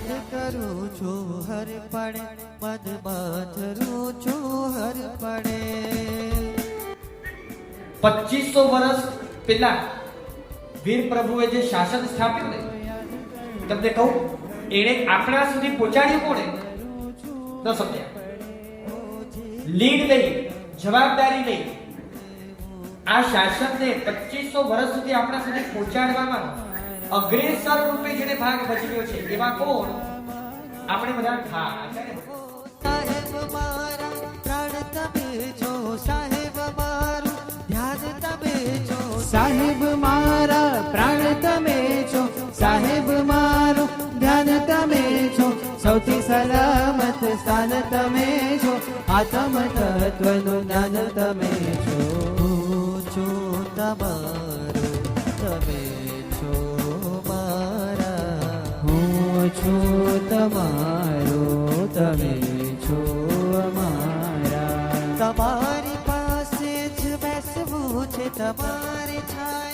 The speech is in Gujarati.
યાદ કરું છું હર પડે, મનમાં ધરું છું હર પડે. 2500 વર્ષ પહેલા વીર પ્રભુએ જે શાસન સ્થાપ્યું ને, તમને કહું, એને આપણા સુધી પહોંચાડ્યું કોણે? ન સમજ્યા? લીડ લઈ, જવાબદારી લઈ આ શાસનને 2500 વર્ષ સુધી આપણા સુધી પહોંચાડવામાં અગ્રેસર રૂપે જેને ભાગ ભજવ્યો છે એવા કોણ? આપણે બધા સાહેબ મારા પ્રાણ તમે છો, સાહેબ મારું ધ્યાન તમે છો, સાહેબ મારા પ્રાણ તમે છો, સાહેબ મારું ધ્યાન તમે છો, સૌથી સલામત સ્થાન તમે છો, આત્મ તત્વનું જ્ઞાન તમે છો. હું છું તમારું, તમે છો મારા. હું છું તમારો, તમે છો અમારા. તમારી પાસે જ બેસવું છે, તમારી છાયા